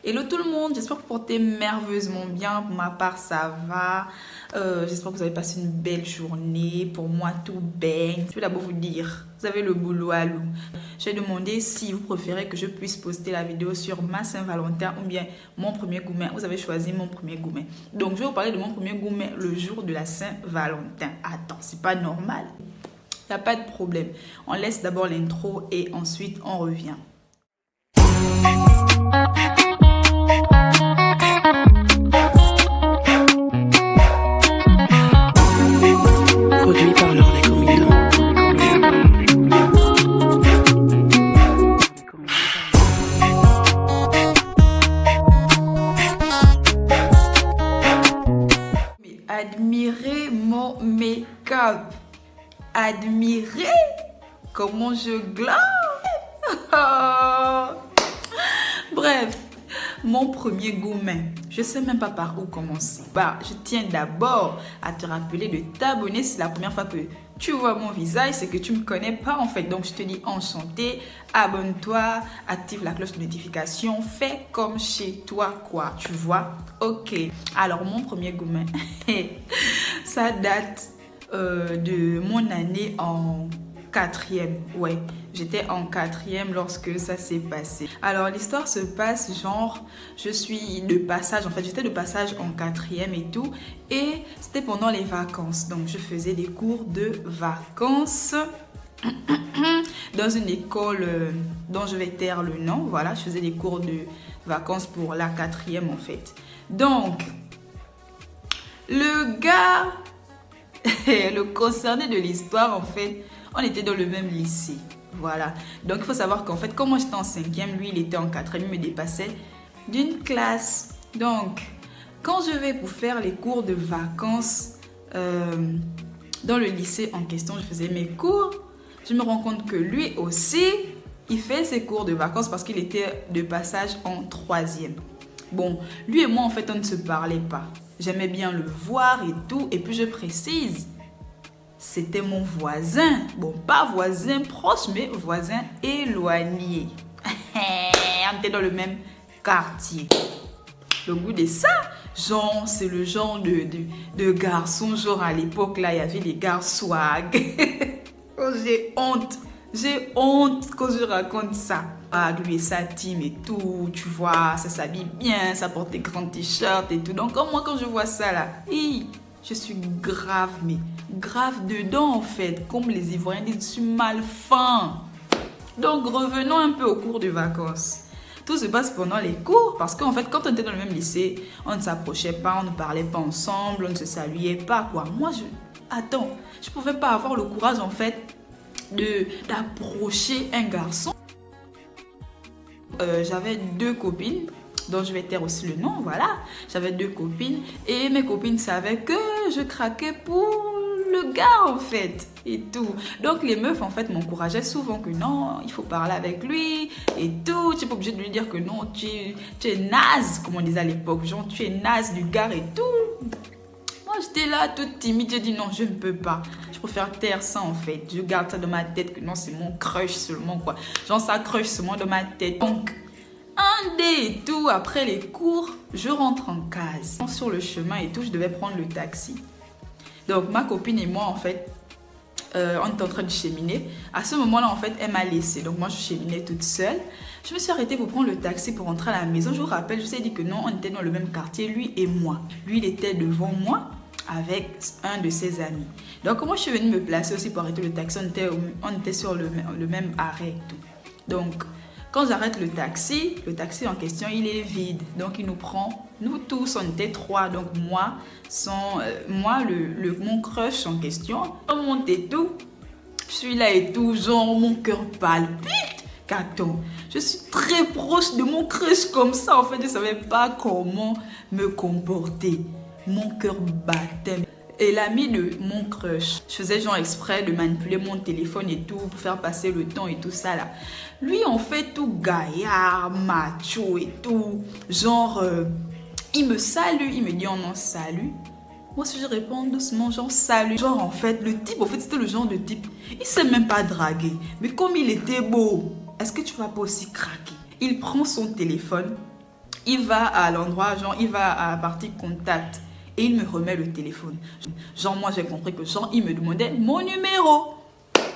Hello tout le monde, j'espère que vous portez merveilleusement bien. Pour ma part, ça va. J'espère que vous avez passé une belle journée. Pour moi, tout baigne. Je vais d'abord vous dire, vous avez le boulot à l'eau. J'ai demandé si vous préférez que je puisse poster la vidéo sur ma Saint-Valentin ou bien mon premier gourmet. Vous avez choisi mon premier gourmet. Donc, je vais vous parler de mon premier gourmet le jour de la Saint-Valentin. Attends, c'est pas normal. Il n'y a pas de problème. On laisse d'abord l'intro et ensuite on revient. Produit par l'Orné Comédien. Admirez mon make-up. Admirez comment je glane. Bref, mon premier gourmet. Je sais même pas par où commencer. Je tiens d'abord à te rappeler de t'abonner. C'est la première fois que tu vois mon visage, c'est que tu me connais pas en fait. Donc je te dis enchanté, abonne-toi, active la cloche de notification, fais comme chez toi quoi, tu vois. Ok, alors mon premier gourmet, ça date de mon année en 4e, ouais, j'étais en 4e lorsque ça s'est passé. Alors l'histoire se passe genre, je suis de passage, en fait j'étais de passage en 4e et tout, et c'était pendant les vacances, donc je faisais des cours de vacances dans une école dont je vais taire le nom, voilà, je faisais des cours de vacances pour la 4e en fait. Donc, le gars, le concerné de l'histoire en fait, on était dans le même lycée, voilà. Donc, il faut savoir qu'en fait, comme moi j'étais en 5e, lui, il était en 4e, il me dépassait d'une classe. Donc, quand je vais pour faire les cours de vacances dans le lycée en question, je faisais mes cours, je me rends compte que lui aussi, il fait ses cours de vacances parce qu'il était de passage en 3e. Bon, lui et moi, en fait, on ne se parlait pas. J'aimais bien le voir et tout, et puis je précise, c'était mon voisin. Bon, pas voisin proche, mais voisin éloigné. On était dans le même quartier. Le goût de ça, genre, c'est le genre de garçon, genre à l'époque, là, il y avait des gars swag. Oh, j'ai honte. J'ai honte quand je raconte ça. Lui et sa team et tout, tu vois, ça s'habille bien, ça porte des grands t-shirts et tout. Donc, moi, quand je vois ça, là, je suis grave, mais grave dedans en fait, comme les Ivoiriens disent, je suis mal fin. Donc revenons un peu au cours de vacances. Tout se passe pendant les cours parce qu'en fait quand on était dans le même lycée, on ne s'approchait pas, on ne parlait pas ensemble, on ne se saluait pas quoi. Moi je pouvais pas avoir le courage en fait d'approcher un garçon. J'avais 2 copines dont je vais taire aussi le nom, voilà. J'avais 2 copines et mes copines savaient que je craquais pour le gars en fait et tout. Donc les meufs en fait m'encourageaient souvent que non, il faut parler avec lui et tout. Tu n'es pas obligé de lui dire que non, tu es naze, comme on disait à l'époque, genre tu es naze du gars et tout. Moi j'étais là toute timide, j'ai dit non, je ne peux pas. Je préfère taire ça en fait. Je garde ça dans ma tête que non, c'est mon crush seulement quoi. Genre ça crush seulement dans ma tête. Donc un dé et tout, après les cours, je rentre en case. Sur le chemin et tout, je devais prendre le taxi. Donc ma copine et moi en fait, on était en train de cheminer. À ce moment-là en fait, elle m'a laissée. Donc moi je cheminais toute seule. Je me suis arrêtée pour prendre le taxi pour rentrer à la maison. Je vous rappelle, je vous ai dit que non, on était dans le même quartier, lui et moi. Lui il était devant moi avec un de ses amis. Donc moi je suis venue me placer aussi pour arrêter le taxi. On était sur le même arrêt et tout. Donc quand j'arrête le taxi en question, il est vide. Donc, il nous prend, nous tous, on était 3. Donc, moi, mon crush en question, on monte et tout. Je suis là et tout, genre, mon cœur palpite. Qu'attends, je suis très proche de mon crush comme ça. En fait, je ne savais pas comment me comporter. Mon cœur battait. Et l'ami de mon crush, je faisais genre exprès de manipuler mon téléphone et tout pour faire passer le temps et tout ça là. Lui en fait tout gaillard, macho et tout. Genre, il me salue, il me dit oh non salut. Moi si je réponds doucement genre salut. Genre en fait le type, en fait c'était le genre de type, il sait même pas draguer. Mais comme il était beau, est-ce que tu vas pas aussi craquer? Il prend son téléphone, Il va à l'endroit, genre, il va à la partie contact. Et il me remet le téléphone. Genre, moi, j'ai compris que genre, il me demandait mon numéro.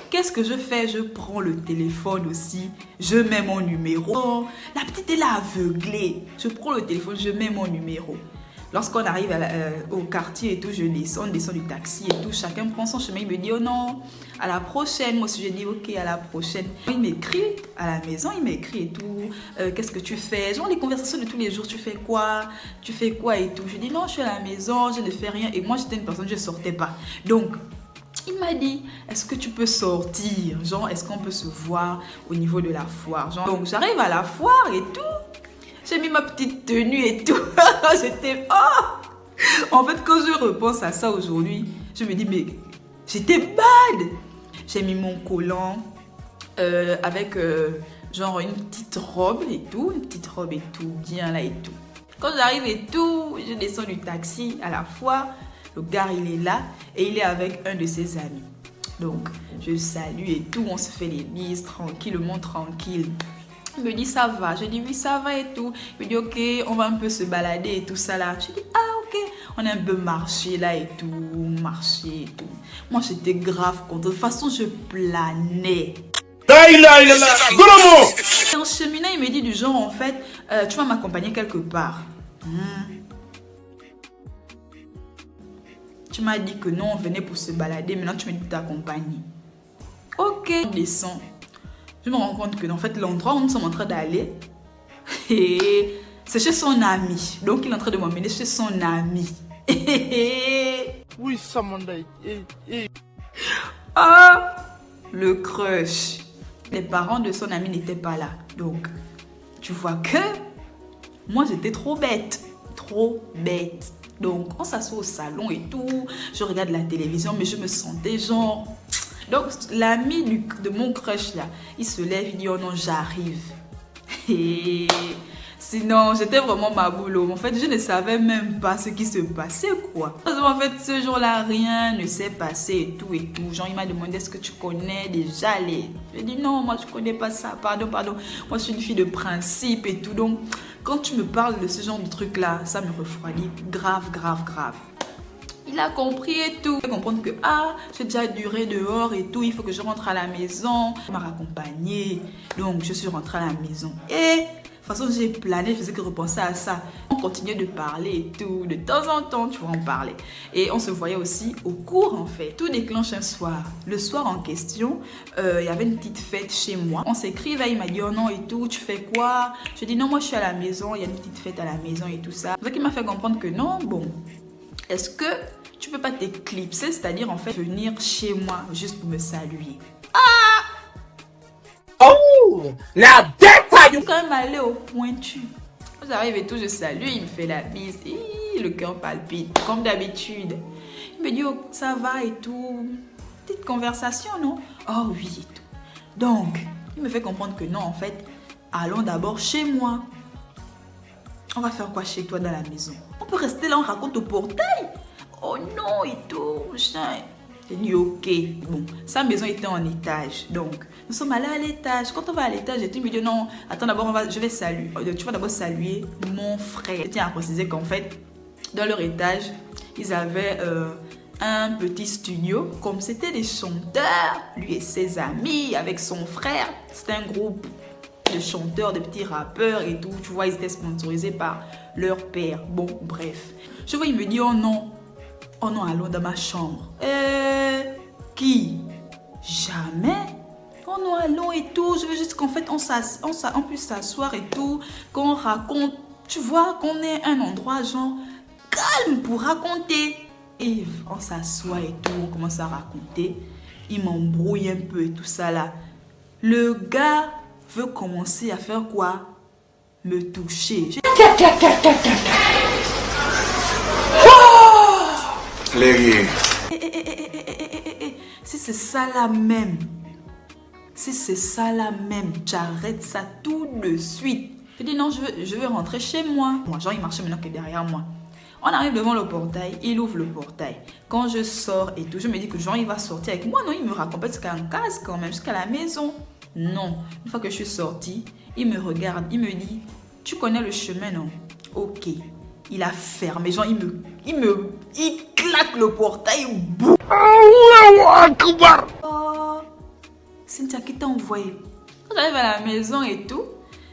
Qu'est-ce que je fais? Je prends le téléphone aussi. Je mets mon numéro. Oh, la petite est là aveuglée. Je prends le téléphone, je mets mon numéro. Lorsqu'on arrive au quartier et tout, on descend du taxi et tout. Chacun prend son chemin. Il me dit, oh non, à la prochaine. Moi aussi, je dis, ok, à la prochaine. Il m'écrit à la maison, il m'écrit et tout. Qu'est-ce que tu fais? Genre les conversations de tous les jours, tu fais quoi? Tu fais quoi et tout? Je dis, non, je suis à la maison, je ne fais rien. Et moi, j'étais une personne, je ne sortais pas. Donc, il m'a dit, est-ce que tu peux sortir? Genre, est-ce qu'on peut se voir au niveau de la foire? Genre, donc, j'arrive à la foire et tout. J'ai mis ma petite tenue et tout. J'étais... Oh! En fait, quand je repense à ça aujourd'hui, je me dis, mais j'étais bad. J'ai mis mon collant avec genre une petite robe et tout. Une petite robe et tout, bien là et tout. Quand j'arrive et tout, je descends du taxi à la foire. Le gars, il est là et il est avec un de ses amis. Donc, je le salue et tout. On se fait les bises tranquillement, tranquille. Il me dit, ça va. Je dis, oui, ça va et tout. Il me dit, ok, on va un peu se balader et tout ça là. Je dis, ah, ok. On a un peu marché là et tout. Marché et tout. Moi, j'étais grave contre. De toute façon, je planais. Et en cheminant, il me dit du genre, en fait, tu vas m'accompagner quelque part. Tu m'as dit que non, on venait pour se balader. Maintenant, tu me dis de t'accompagner. Ok, on descend. Je me rends compte que, en fait, l'endroit où nous sommes en train d'aller, c'est chez son ami. Donc, il est en train de m'emmener chez son ami. Oui, ça m'en Ah, le crush. Les parents de son ami n'étaient pas là. Donc, tu vois que moi, j'étais trop bête. Trop bête. Donc, on s'assoit au salon et tout. Je regarde la télévision, mais je me sentais genre... Donc, l'ami de mon crush là, il se lève, il dit, oh non, j'arrive. Et sinon, j'étais vraiment ma boulot. En fait, je ne savais même pas ce qui se passait, quoi. En fait, ce jour-là, rien ne s'est passé et tout et tout. Genre, il m'a demandé, est-ce que tu connais déjà les... J'ai dit, non, moi, je ne connais pas ça. Pardon. Moi, je suis une fille de principe et tout. Donc, quand tu me parles de ce genre de truc-là, ça me refroidit grave. Il a compris et tout. Il a compris que, j'ai déjà duré dehors et tout. Il faut que je rentre à la maison. Il m'a raccompagné. Donc, je suis rentrée à la maison. Et, de toute façon, j'ai plané. Je faisais que repenser à ça. On continuait de parler et tout. De temps en temps, tu vois, on parlait. Et on se voyait aussi au cours, en fait. Tout déclenche un soir. Le soir en question, il y avait une petite fête chez moi. On s'écrivait. Il m'a dit, oh non et tout. Tu fais quoi? Je dis, non, moi, je suis à la maison. Il y a une petite fête à la maison et tout ça. Donc, il m'a fait comprendre que non, bon. Est-ce que tu peux pas t'éclipser, c'est-à-dire en fait venir chez moi juste pour me saluer? Oh! Now that's how you... Quand même aller au pointu. J'arrive et tout, je salue, il me fait la bise. Le cœur palpite, comme d'habitude. Il me dit, oh, ça va et tout. Petite conversation, non? Oh oui et tout. Donc, il me fait comprendre que non, en fait, allons d'abord chez moi. On va faire quoi chez toi dans la maison? On peut rester là, on raconte au portail. Oh non et tout, machin. J'ai dit ok. Bon, sa maison était en étage. Donc, nous sommes allés à l'étage. Quand on va à l'étage, j'ai dit, me dit non, attends d'abord, je vais saluer. Tu vas d'abord saluer mon frère. Je tiens à préciser qu'en fait, dans leur étage, ils avaient un petit studio. Comme c'était des chanteurs, lui et ses amis, avec son frère. C'était un groupe de chanteurs, de petits rappeurs et tout. Tu vois, ils étaient sponsorisés par leur père. Bon, bref. Je vois, il me dit, oh non, allons dans ma chambre. Qui? Jamais. Oh non, allons et tout. Je veux juste qu'en fait, on puisse s'asseoir et tout. Qu'on raconte, tu vois, qu'on ait un endroit genre calme pour raconter. Et on s'assoit et tout, on commence à raconter. Il m'embrouille un peu et tout ça là. Le gars veut commencer à faire quoi? Me toucher. Si c'est ça là même, tu arrêtes ça tout de suite. Je dis non, je veux rentrer chez moi. Genre, il marchait maintenant que derrière moi. On arrive devant le portail, il ouvre le portail. Quand je sors et tout, je me dis que Jean, il va sortir avec moi. Non, il me raccompagne jusqu'à un casque quand même, jusqu'à la maison. Non, une fois que je suis sortie, il me regarde, il me dit, tu connais le chemin, non? Ok. Il a fermé, genre il claque le portail. Boum. Oh, Cynthia, qui t'a envoyé? Quand j'arrive à la maison et tout,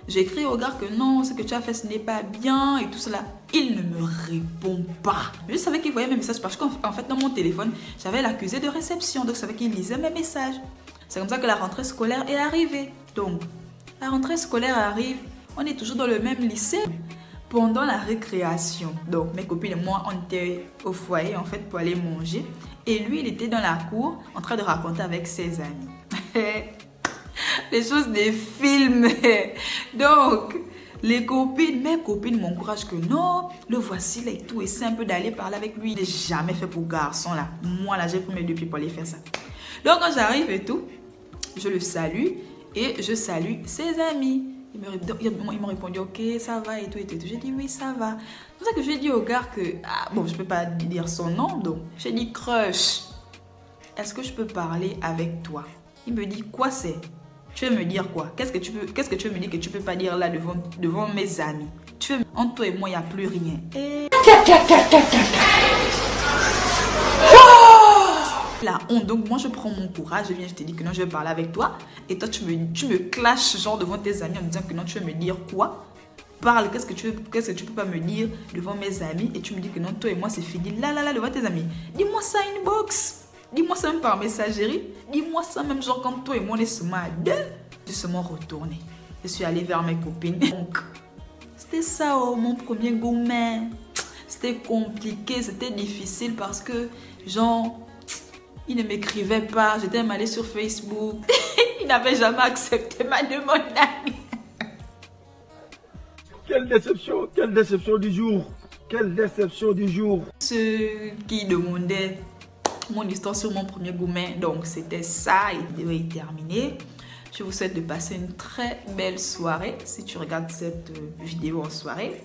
j'écris au gars que non, ce que tu as fait, ce n'est pas bien et tout cela. Il ne me répond pas. Je savais qu'il voyait mes messages parce qu'en fait, dans mon téléphone, j'avais l'accusé de réception. Donc, je savais qu'il lisait mes messages. C'est comme ça que la rentrée scolaire est arrivée. Donc, la rentrée scolaire arrive. On est toujours dans le même lycée. Pendant la récréation, donc mes copines et moi, on était au foyer en fait pour aller manger. Et lui, il était dans la cour en train de raconter avec ses amis. Les choses des films. Donc, mes copines m'encouragent que non, le voici là et tout. Et c'est un peu d'aller parler avec lui. Il n'est jamais fait pour garçon là. Moi là, j'ai pris mes deux pieds pour aller faire ça. Donc, quand j'arrive et tout, je le salue et je salue ses amis. Il m'a répondu ok, ça va et tout et tout. J'ai dit oui, ça va. C'est pour ça que j'ai dit au gars que bon, je peux pas dire son nom, donc j'ai dit crush. Est-ce que je peux parler avec toi? Il me dit quoi c'est? Tu veux me dire quoi? Qu'est-ce que tu veux me dire que tu peux pas dire là devant mes amis? Entre toi et moi, il n'y a plus rien. Et... la honte. Donc moi je prends mon courage, je te dis que non, je vais parler avec toi et toi tu me clashes genre devant tes amis en me disant que non, tu veux me dire quoi? Parle, qu'est-ce que tu peux pas me dire devant mes amis et tu me dis que non, toi et moi c'est fini là devant tes amis. Dis-moi ça inbox, dis-moi ça même par messagerie, dis-moi ça même genre quand toi et moi on est seulement à deux. Je suis seulement retournée, je suis allée vers mes copines. Donc c'était ça mon premier gourmet. C'était compliqué, c'était difficile parce que genre il ne m'écrivait pas, j'étais même allée sur Facebook. Il n'avait jamais accepté ma demande d'amis. Quelle déception du jour. Quelle déception du jour. Ceux qui demandaient mon histoire sur mon premier gourmet, donc c'était ça, il devait y terminer. Je vous souhaite de passer une très belle soirée si tu regardes cette vidéo en soirée.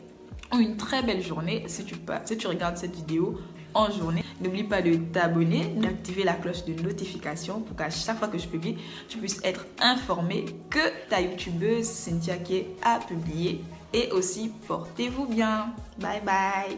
Ou une très belle journée si tu regardes cette vidéo en journée. N'oublie pas de t'abonner, d'activer la cloche de notification pour qu'à chaque fois que je publie, tu puisses être informé que ta youtubeuse Cynthia K a publié. Et aussi, portez-vous bien. Bye bye.